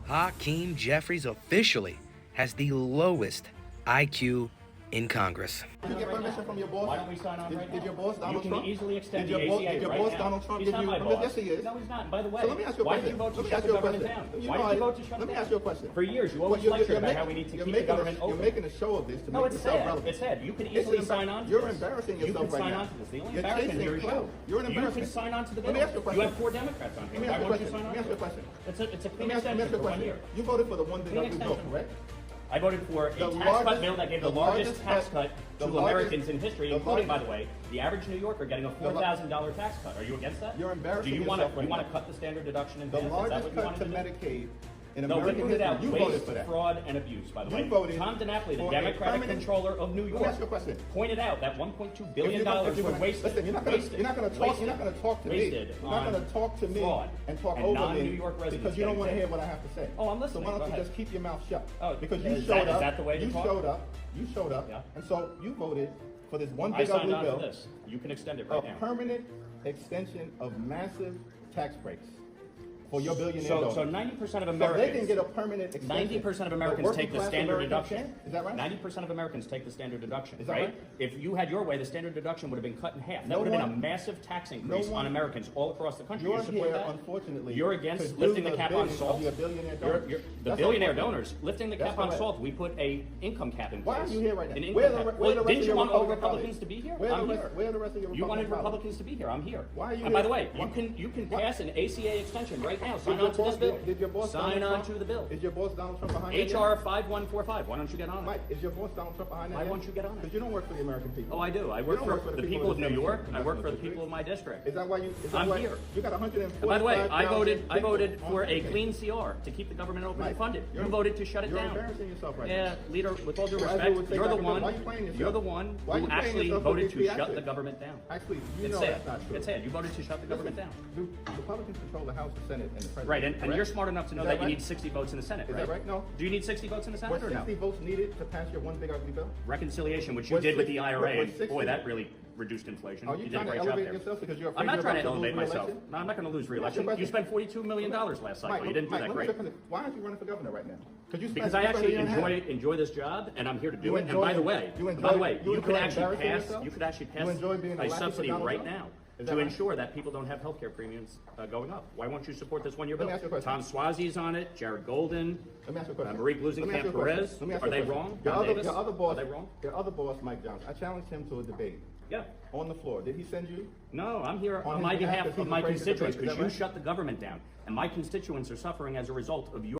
Hakeem Jeffries officially has the lowest IQ in Congress. Did you get permission from your boss? Why don't we sign on right now? Did your boss, Donald You Trump? can easily extend Did the your ACA did your right boss, now. Donald Trump, He's give not you my permission? boss. Yes, he is. No, he's not. By the way, So let me ask you a why question. did you vote to Let me shut ask the you a government question. down? You Why know, did you vote to shut let it me down? ask you a question. For years, you Well, always lectured about how we need to keep the government open. You're making a show of this to No, make it's yourself sad. relevant. It's sad. You can It's easily an sign on to You're this. embarrassing You yourself can right sign now. on to this. The only You're embarrassment chasing here is you. clout. You're an You can embarrassment. sign on to the Let me bill. ask you a You question. have 4 Democrats on here. Let me Why ask you a won't you question. sign Let on? me ask you a question. It's a Let clean me ask you extension a for 1 question. year. You voted for the one big Clean ugly bill, extension. correct? I voted for a The tax cut largest- bill that gave the the largest largest tax cut- cut the to largest- Americans in history, the including, by largest- the way, the average New Yorker getting a $4,000 tax cut. Are you against that? You're embarrassing Do you yourself right you want now. to cut the standard deduction in The half? Is that largest what you cut wanted to to do? Medicaid in No, we American can do that. history. You voted Waste, for that. fraud, and abuse, by the way. You voted Tom DiNapoli, the for a Democratic permanent- controller of New Let me York, ask you a question. pointed out that $1.2 If billion you're gonna- if you're were gonna- wasted. Listen, you're not going to talk. You're not going to talk to me. Wasted You're not on going to talk to me fraud and talk and over non-New me York residents because you don't getting want to paid. hear what I have to say. Oh, I'm So listening. why don't Go you ahead. just keep your mouth shut? Oh, because you is showed that- up. is that the way to you talk? showed up. You showed up. Yeah. And so you voted for this one I big signed ugly on to bill, this. You can extend it a right now. permanent extension of massive tax breaks for your billionaire donors. So 90% of So Americans. they can get a permanent extension. 90% of but Americans working take the class standard Americans deduction. can't? Is that right? 90% of Americans take the standard deduction. Is that right? right? If you had your way, the standard deduction would have been cut in half. That No would have been a one- massive tax increase no on one- Americans all across the country. You're You support here, that? unfortunately. You're to against do lifting the cap on bidding salt. Of your billionaire You're, donors. the That's billionaire unfortunate. donors lifting the That's cap on correct. salt. We put a income cap in place. Why are you here right now? An Where income the- cap. where the rest Didn't of you your want all Republican Republicans colleagues? to be here? Where I'm the here. rest- where the rest of your You wanted Republican Republicans to be here. I'm here. Why are you And by here? the way, Why- you can Why- pass an ACA extension right now. Did Sign your on to this boss- bill. Did your boss Sign Donald on Trump? to the bill. Is your boss Donald Trump behind it? HR 5145. Why don't you get on it? Mike, is your boss Donald Trump behind that? Why won't you get on it? Because you don't work for the American people. Oh, I do. I You work don't for the people of New York. I work for the people of my district. Is that why you? Is that I'm why here. You got 145. And by the way, I voted for a clean CR to keep the government open and Mike, funded. You you're- voted to shut it You're down. embarrassing yourself right Yeah, now. leader, with all due Well, as respect, we would say you're the back in the- one. why are you playing yourself? You're the one Why are who you playing actually yourself voted with to these shut the theatrics? government down. Actually, you It's know sad. that's not true. It's sad. You voted to shut the government down. The Republicans control the House, the Senate, and the President. Right, and correct? you're smart enough to know Is that you right? need 60 votes in the Senate, Is right? that right? No. Do you need 60 votes in the Were Senate or no? 60 votes needed to pass your one big ugly bill? Reconciliation, which you Was did with the 60 IRA, was and 60 boy, that really reduced inflation. Are you did a trying to great job elevate there. yourself because you're afraid I'm not you're trying to about elevate lose myself. re-election? No, I'm not going to lose That's your re-election. question. You spent $42 million last cycle. You didn't do that great. Why aren't you running for governor right now? Because I actually enjoy this job, and I'm here to do You it. And enjoy- by the way, you enjoy- by the way, you you could enjoy actually embarrassing pass. yourself? You could actually pass You enjoy being a a lackey for subsidy Donald right Trump? now Is that to right? ensure that people don't have healthcare premiums going up. Why won't you support this one-year Let bill? me ask you a question. Tom Swazi's on it. Jared Golden. Let me ask you a question. Marie Let me ask you a Blusenkamp question. Perez. Let me ask Are you a they question. wrong? Your Don other, Davis? your other boss, Are they wrong? Your other boss, Mike Johnson. I challenged him to a debate Yeah. on the floor. Did he send you? No, I'm here On on his my behalf, behalf because of he's my afraid to debate. constituents Is because that you right? shut the government down, and my constituents are suffering as a result of your